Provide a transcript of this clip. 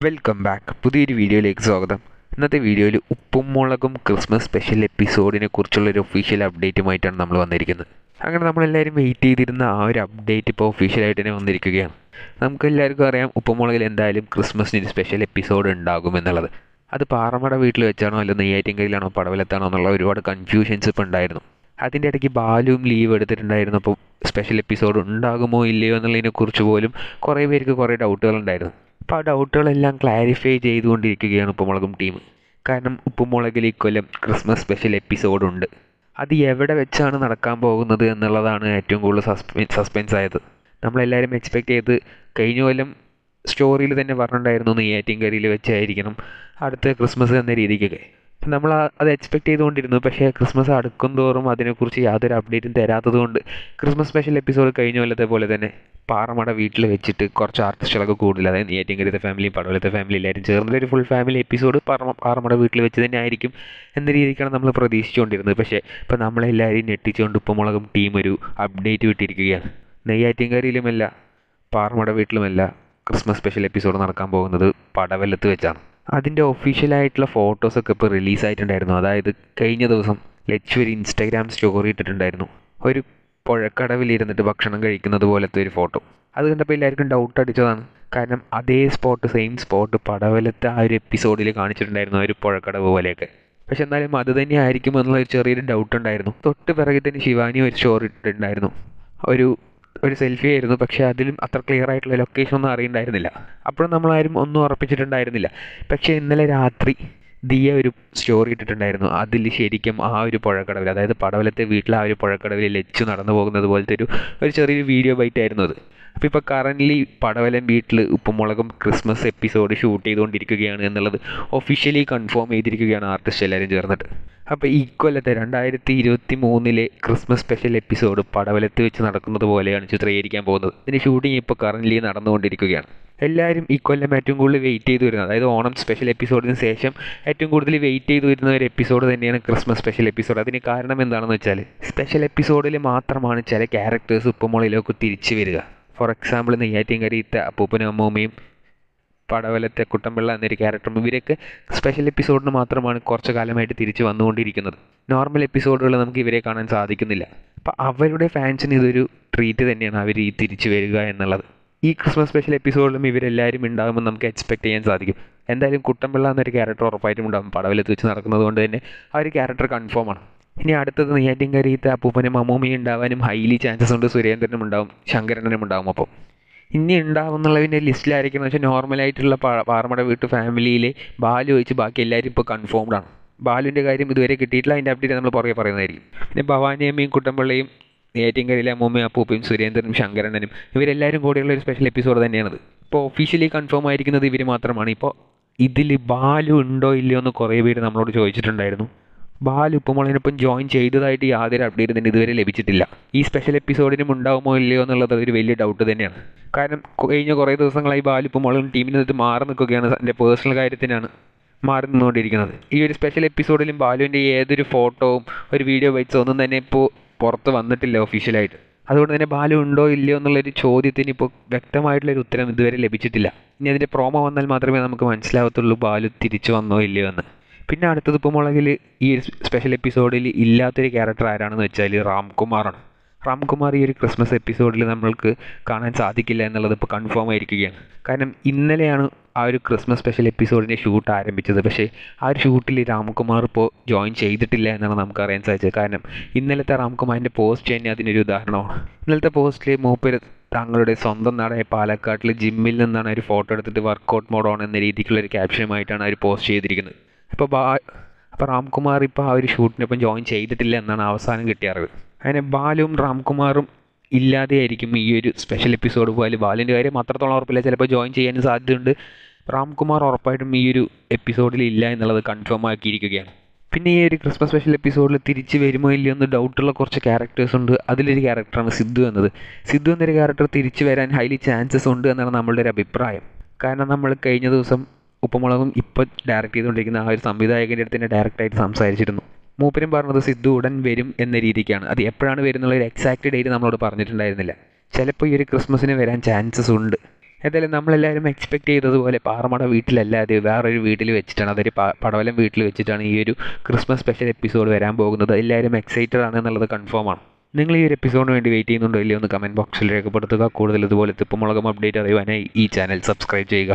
Welcome back. പുതിയൊരു വീഡിയോയിലേക്ക് സ്വാഗതം. ഇന്നത്തെ വീഡിയോയിൽ ഉപ്പും മുളകും ക്രിസ്മസ് സ്പെഷ്യൽ എപ്പിസോഡിനെ കുറിച്ചുള്ളൊരു ഒഫീഷ്യൽ അപ്ഡേറ്റുമായിട്ടാണ് നമ്മൾ വന്നിരിക്കുന്നത്. അങ്ങനെ നമ്മളെല്ലാവരും വെയിറ്റ് ചെയ്തിരുന്ന ആ ഒരു അപ്ഡേറ്റ് ഇപ്പോൾ ഒഫീഷ്യലായിട്ട് തന്നെ വന്നിരിക്കുകയാണ്. നമുക്കെല്ലാവർക്കും അറിയാം ഉപ്പും മുളകിൽ എന്തായാലും ക്രിസ്മസിന് ഒരു സ്പെഷ്യൽ എപ്പിസോഡ് ഉണ്ടാകുമെന്നുള്ളത്. അത് പാറമട വീട്ടിൽ വെച്ചാണോ അല്ല നെയ്യാറ്റിൻകരയിലാണോ പടവലത്താണോ എന്നുള്ള ഒരുപാട് കൺഫ്യൂഷൻസ് ഇപ്പോൾ ഉണ്ടായിരുന്നു. അതിൻ്റെ ഇടയ്ക്ക് ബാലുവും ലീവ് എടുത്തിട്ടുണ്ടായിരുന്നു. അപ്പോൾ സ്പെഷ്യൽ എപ്പിസോഡ് ഉണ്ടാകുമോ ഇല്ലയോ എന്നുള്ളതിനെക്കുറിച്ച് പോലും കുറേ പേർക്ക് കുറേ ഡൗട്ടുകളുണ്ടായിരുന്നു. അപ്പോൾ ആ ഡൗട്ടുകളെല്ലാം ക്ലാരിഫൈ ചെയ്തുകൊണ്ടിരിക്കുകയാണ് ഉപ്പുമുളകും ടീം. കാരണം ഉപ്പുമുളകിൽ ഇക്കൊല്ലം ക്രിസ്മസ് സ്പെഷ്യൽ എപ്പിസോഡുണ്ട്. അത് എവിടെ വെച്ചാണ് നടക്കാൻ പോകുന്നത് എന്നുള്ളതാണ് ഏറ്റവും കൂടുതൽ സസ്പെൻസ് ആയത്. നമ്മളെല്ലാവരും എക്സ്പെക്റ്റ് ചെയ്ത് കഴിഞ്ഞ കൊല്ലം സ്റ്റോറിയിൽ തന്നെ പറഞ്ഞിട്ടുണ്ടായിരുന്നു നെയ്യാറ്റിൻകരയിൽ വെച്ചായിരിക്കണം അടുത്ത ക്രിസ്മസ് എന്ന രീതിക്കൊക്കെ. നമ്മൾ അത് എക്സ്പെക്റ്റ് ചെയ്തുകൊണ്ടിരുന്നു. പക്ഷേ ക്രിസ്മസ് അടുക്കും തോറും അതിനെക്കുറിച്ച് യാതൊരു അപ്ഡേറ്റും തരാത്തത് കൊണ്ട് ക്രിസ്മസ് സ്പെഷ്യൽ എപ്പിസോഡ് കഴിഞ്ഞ കൊല്ലത്തെ പോലെ തന്നെ പാറമട വീട്ടിൽ വെച്ചിട്ട് കുറച്ച് ആർട്ടിസ്റ്റുകളൊക്കെ കൂടുതൽ, അതായത് നെയ്യാറ്റിൻകരത്തെ ഫാമിലി പടവലത്തെ ഫാമിലി എല്ലാവരും ചേർന്നൊരു ഫുൾ ഫാമിലി എപ്പിസോഡ് പാറമട വീട്ടിൽ വെച്ച് തന്നെ ആയിരിക്കും എന്ന രീതിക്കാണ് നമ്മൾ പ്രതീക്ഷിച്ചുകൊണ്ടിരുന്നത്. പക്ഷേ ഇപ്പോൾ നമ്മളെല്ലാവരെയും ഞെട്ടിച്ചുകൊണ്ട് ഉപ്പുമുളകും ടീം ഒരു അപ്ഡേറ്റ് വിട്ടിരിക്കുകയാണ്. നെയ്യാറ്റിൻകരയിലുമല്ല പാറമട വീട്ടിലുമല്ല ക്രിസ്മസ് സ്പെഷ്യൽ എപ്പിസോഡ് നടക്കാൻ പോകുന്നത് പടവലത്ത് വെച്ചാണ്. അതിൻ്റെ ഒഫീഷ്യലായിട്ടുള്ള ഫോട്ടോസൊക്കെ ഇപ്പോൾ റിലീസായിട്ടുണ്ടായിരുന്നു. അതായത് കഴിഞ്ഞ ദിവസം ലച്ചു ഒരു ഇൻസ്റ്റാഗ്രാം സ്റ്റോറി ഇട്ടിട്ടുണ്ടായിരുന്നു, ഒരു പുഴക്കടവിലിരുന്നിട്ട് ഭക്ഷണം കഴിക്കുന്നത് പോലത്തെ ഒരു ഫോട്ടോ. അത് കണ്ടപ്പോൾ എല്ലാവർക്കും ഡൗട്ട് അടിച്ചതാണ്. കാരണം അതേ സ്പോട്ട്, സെയിം സ്പോട്ട് പടവലത്തെ ആ ഒരു എപ്പിസോഡിൽ കാണിച്ചിട്ടുണ്ടായിരുന്നു, ഒരു പുഴക്കടവ് പോലെയൊക്കെ. പക്ഷെ എന്നാലും അത് തന്നെ ആയിരിക്കും എന്നുള്ള ഒരു ചെറിയൊരു ഡൗട്ട് ഉണ്ടായിരുന്നു. തൊട്ട് പിറകിൽ തന്നെ ശിവാനി ഒരു സ്റ്റോറി ഇട്ടിട്ടുണ്ടായിരുന്നു, ഒരു സെൽഫി ആയിരുന്നു. പക്ഷേ അതിലും അത്ര ക്ലിയർ ആയിട്ടുള്ള ലൊക്കേഷൻ ഒന്നും അറിയണ്ടായിരുന്നില്ല. അപ്പോഴും നമ്മളാരും ഒന്നും ഉറപ്പിച്ചിട്ടുണ്ടായിരുന്നില്ല. പക്ഷേ ഇന്നലെ രാത്രി ദിയ ഒരു സ്റ്റോറി ഇട്ടിട്ടുണ്ടായിരുന്നു. അതിൽ ശരിക്കും ആ ഒരു പുഴക്കടവിൽ, അതായത് പടവലത്തെ വീട്ടിൽ ആ ഒരു പുഴക്കടവിൽ ലച്ചു നടന്നു പോകുന്നത് പോലത്തെ ഒരു ചെറിയൊരു വീഡിയോ ബൈറ്റായിരുന്നു അത്. അപ്പോൾ ഇപ്പോൾ കറൻ്റ്ലി പടവലം വീട്ടിൽ ഉപ്പുമുളകും ക്രിസ്മസ് എപ്പിസോഡ് ഷൂട്ട് ചെയ്തുകൊണ്ടിരിക്കുകയാണ് എന്നുള്ളത് ഒഫീഷ്യലി കൺഫേം ചെയ്തിരിക്കുകയാണ് ആർട്ടിസ്റ്റ് എല്ലാവരും ചേർന്നിട്ട്. അപ്പോൾ ഈ കൊല്ലത്തെ 2023 ക്രിസ്മസ് സ്പെഷ്യൽ എപ്പിസോഡ് പടവലത്ത് വെച്ച് നടക്കുന്നത് പോലെയാണ് ചിത്രീകരിക്കാൻ പോകുന്നത്. ഇതിൻ്റെ ഷൂട്ടിംഗ് ഇപ്പോൾ കറൻ്റ്ലി നടന്നുകൊണ്ടിരിക്കുകയാണ്. എല്ലാവരും ഈ കൊല്ലം ഏറ്റവും കൂടുതൽ വെയിറ്റ് ചെയ്ത് വരുന്നത്, അതായത് ഓണം സ്പെഷ്യൽ എപ്പിസോഡിന് ശേഷം ഏറ്റവും കൂടുതൽ വെയിറ്റ് ചെയ്ത് വരുന്ന ഒരു എപ്പിസോഡ് തന്നെയാണ് ക്രിസ്മസ് സ്പെഷ്യൽ എപ്പിസോഡ്. അതിന് കാരണം എന്താണെന്ന് വെച്ചാൽ സ്പെഷ്യൽ എപ്പിസോഡിൽ മാത്രമാണ് ചില ക്യാരക്ടേഴ്സ് ഉപ്പുമുളകിലേക്ക് തിരിച്ചു വരിക. ഫോർ എക്സാമ്പിൾ നെയ്യാറ്റിൻകരയിലത്തെ അപ്പൂപ്പനും അമ്മൂമ്മയും പടവലത്തെ കുട്ടമ്പിള്ള എന്നൊരു ക്യാരക്ടറും ഇവരൊക്കെ സ്പെഷ്യൽ എപ്പിസോഡിന് മാത്രമാണ് കുറച്ച് കാലമായിട്ട് തിരിച്ച് വന്നുകൊണ്ടിരിക്കുന്നത്. നോർമൽ എപ്പിസോഡുകൾ നമുക്ക് ഇവരെ കാണാൻ സാധിക്കുന്നില്ല. അപ്പോൾ അവരുടെ ഫാൻസിന് ഇതൊരു ട്രീറ്റ് തന്നെയാണ് അവർ ഈ തിരിച്ചു വരിക എന്നുള്ളത്. ഈ ക്രിസ്മസ് സ്പെഷ്യൽ എപ്പിസോഡിലും ഇവരെല്ലാവരും ഉണ്ടാകുമെന്ന് നമുക്ക് എക്സ്പെക്ട് ചെയ്യാൻ സാധിക്കും. എന്തായാലും കുട്ടമ്പിള്ള എന്നൊരു ക്യാരക്ടർ ഉറപ്പായിട്ടും ഉണ്ടാകും. പടവലത്ത് വെച്ച് നടക്കുന്നത് കൊണ്ട് തന്നെ ആ ഒരു ക്യാരക്ടർ കൺഫേമാണ്. ഇനി അടുത്തത് നെയ്യാറ്റിൻകരയിലത്തെ അപ്പൂപ്പനും അമ്മൂമ്മയും ഉണ്ടാവാനും ഹൈലി ചാൻസസ് ഉണ്ട്. സുരേന്ദ്രനും ഉണ്ടാവും, ശങ്കരനും ഉണ്ടാവും. അപ്പോൾ ഇനി ഉണ്ടാവുന്നുള്ളതിൻ്റെ ലിസ്റ്റിലായിരിക്കും എന്ന് വെച്ചാൽ നോർമലായിട്ടുള്ള പാറമട വീട്ടു ഫാമിലിയിലെ ബാലു ഒഴിച്ച് ബാക്കി എല്ലാവരും ഇപ്പോൾ കൺഫേംഡ് ആണ്. ബാലുവിൻ്റെ കാര്യം ഇതുവരെ കിട്ടിയിട്ടില്ല, അതിൻ്റെ അപ്ഡേറ്റ് നമ്മൾ പുറകെ പറയുന്നതായിരിക്കും. പിന്നെ ഭവാനിയമ്മയും കുട്ടമ്പിള്ളയും നെയ്യാറ്റിൻകരയിലെ അമ്മൂമ്മയും അപ്പൂപ്പയും സുരേന്ദ്രനും ശങ്കരനും ഇവരെല്ലാവരും കൂടിയുള്ള ഒരു സ്പെഷ്യൽ എപ്പിസോഡ് തന്നെയാണത്. ഇപ്പോൾ ഒഫീഷ്യലി കൺഫേം ആയിരിക്കുന്നത് ഇവർ മാത്രമാണ്. ഇപ്പോൾ ഇതിൽ ബാലു ഉണ്ടോ ഇല്ലയോ എന്ന് കുറേ പേര് നമ്മളോട് ചോദിച്ചിട്ടുണ്ടായിരുന്നു. ബാലു ഉപ്പുമുളകിനൊപ്പം ജോയിൻ ചെയ്തതായിട്ട് യാതൊരു അപ്ഡേറ്റ് തന്നെ ഇതുവരെ ലഭിച്ചിട്ടില്ല. ഈ സ്പെഷ്യൽ എപ്പിസോഡിനും ഉണ്ടാവുമോ ഇല്ലയോ എന്നുള്ളത് ഒരു വലിയ ഡൗട്ട് തന്നെയാണ്. കാരണം കഴിഞ്ഞ കുറേ ദിവസങ്ങളായി ബാലു ഉപ്പുമുളകും ടീമിൽ നിന്നിട്ട് മാറി നിൽക്കുകയാണ്. എൻ്റെ പേഴ്സണൽ കാര്യത്തിനാണ് മാറി നിന്നുകൊണ്ടിരിക്കുന്നത്. ഈ ഒരു സ്പെഷ്യൽ എപ്പിസോഡിലും ബാലുവിൻ്റെ ഏതൊരു ഫോട്ടോവും ഒരു വീഡിയോ ബൈറ്റ്സോ ഒന്നും തന്നെ ഇപ്പോൾ പുറത്ത് വന്നിട്ടില്ല ഒഫീഷ്യലായിട്ട്. അതുകൊണ്ട് തന്നെ ബാലു ഉണ്ടോ ഇല്ലയോ എന്നുള്ളൊരു ചോദ്യത്തിന് ഇപ്പോൾ വ്യക്തമായിട്ടുള്ളൊരു ഉത്തരം ഇതുവരെ ലഭിച്ചിട്ടില്ല. ഇനി അതിൻ്റെ പ്രോമോ വന്നാൽ മാത്രമേ നമുക്ക് മനസ്സിലാവത്തുള്ളൂ ബാലു തിരിച്ചു വന്നോ ഇല്ലയോ എന്ന്. പിന്നെ അടുത്തത് ഉപ്പുമുളകിൽ ഈ ഒരു സ്പെഷ്യൽ എപ്പിസോഡിൽ ഇല്ലാത്തൊരു ക്യാരക്ടർ ആരാണെന്ന് വെച്ചാൽ രാംകുമാറാണ്. രാംകുമാർ ഈ ഒരു ക്രിസ്മസ് എപ്പിസോഡിൽ നമ്മൾക്ക് കാണാൻ സാധിക്കില്ല എന്നുള്ളത് ഇപ്പോൾ കൺഫേം ആയിരിക്കുകയാണ്. കാരണം ഇന്നലെയാണ് ആ ഒരു ക്രിസ്മസ് സ്പെഷ്യൽ എപ്പിസോഡിൻ്റെ ഷൂട്ട് ആരംഭിച്ചത്. പക്ഷേ ആ ഒരു ഷൂട്ടിൽ രാംകുമാർ ഇപ്പോൾ ജോയിൻ ചെയ്തിട്ടില്ല എന്നാണ് നമുക്കറിയാൻ സാധിച്ചത്. കാരണം ഇന്നലത്തെ രാംകുമാറിൻ്റെ പോസ്റ്റ് തന്നെ അതിനൊരു ഉദാഹരണമാണ്. ഇന്നലത്തെ പോസ്റ്റിൽ മൂപ്പര് തങ്ങളുടെ സ്വന്തം നാടായ പാലക്കാട്ടിൽ ജിമ്മിൽ നിന്നാണ് ഒരു ഫോട്ടോ എടുത്തിട്ട് വർക്കൗട്ട് മോഡ് ഓൺ എന്ന രീതിക്കുള്ളൊരു ക്യാപ്ഷനുമായിട്ടാണ് അവർ പോസ്റ്റ് ചെയ്തിരിക്കുന്നത്. അപ്പോൾ രാംകുമാർ ഇപ്പോൾ ആ ഒരു ഷൂട്ടിനൊപ്പം ജോയിൻ ചെയ്തിട്ടില്ല എന്നാണ് അവസാനം കിട്ടിയ അറിവ്. അങ്ങനെ ബാലുവും രാംകുമാറും ഇല്ലാതെയായിരിക്കും ഈ ഒരു സ്പെഷ്യൽ എപ്പിസോഡ് പോലെ. ബാലുവിൻ്റെ കാര്യം അത്രത്തോളം ഉറപ്പില്ല, ചിലപ്പോൾ ജോയിൻ ചെയ്യാനും സാധ്യതയുണ്ട്. രാംകുമാർ ഉറപ്പായിട്ടും ഈ ഒരു എപ്പിസോഡിൽ ഇല്ല എന്നുള്ളത് കൺഫേം ആക്കിയിരിക്കുകയാണ്. പിന്നെ ഈ ഒരു ക്രിസ്മസ് സ്പെഷ്യൽ എപ്പിസോഡിൽ തിരിച്ച് വരുമോ ഇല്ലയോ എന്ന് ഡൗട്ടുള്ള കുറച്ച് ക്യാരക്ടേഴ്സ് ഉണ്ട്. അതിലൊരു ക്യാരക്ടറാണ് സിദ്ധു എന്നത്. സിദ്ധു എന്നൊരു ക്യാരക്ടർ തിരിച്ചു വരാൻ ഹൈലി ചാൻസസ് ഉണ്ട് എന്നാണ് നമ്മളുടെ ഒരു അഭിപ്രായം. കാരണം നമ്മൾ കഴിഞ്ഞ ദിവസം ഉപ്പുമുളകും ഇപ്പോൾ ഡയറക്റ്റ് ചെയ്തുകൊണ്ടിരിക്കുന്ന ആ ഒരു സംവിധായകൻ്റെ അടുത്ത് തന്നെ ഡയറക്റ്റായിട്ട് സംസാരിച്ചിരുന്നു. മൂപ്പരും പറഞ്ഞത് സിദ്ധു ഉടൻ വരും എന്ന രീതിക്കാണ്. അത് എപ്പോഴാണ് വരുന്നുള്ള ഒരു എക്സാക്റ്റ് ഡേറ്റ് നമ്മളോട് പറഞ്ഞിട്ടുണ്ടായിരുന്നില്ല. ചിലപ്പോൾ ഈ ഒരു ക്രിസ്മസിന് വരാൻ ചാൻസസ് ഉണ്ട്. ഏതായാലും നമ്മളെല്ലാവരും എക്സ്പെക്ട് ചെയ്തതുപോലെ പാറമട വീട്ടിലല്ലാതെ വേറൊരു വീട്ടിൽ വെച്ചിട്ടാണ്, അതൊരു പടവലം വീട്ടിൽ വെച്ചിട്ടാണ് ഈ ഒരു ക്രിസ്മസ് സ്പെഷ്യൽ എപ്പിസോഡ് വരാൻ പോകുന്നത്. എല്ലാവരും എക്സൈറ്റഡ് ആണ് എന്നുള്ളത് കൺഫേമാണ്. നിങ്ങൾ ഈ ഒരു എപ്പിസോഡിന് വേണ്ടി വെയിറ്റ് ചെയ്യുന്നുണ്ടോ ഇല്ലയോ എന്ന് കമൻറ്റ് ബോക്സിൽ രേഖപ്പെടുത്തുക. കൂടുതൽ ഇതുപോലത്തെ ഉപ്പുമുളകും അപ്ഡേറ്റ് അറിയുവാനായി ഈ ചാനൽ സബ്സ്ക്രൈബ് ചെയ്യുക.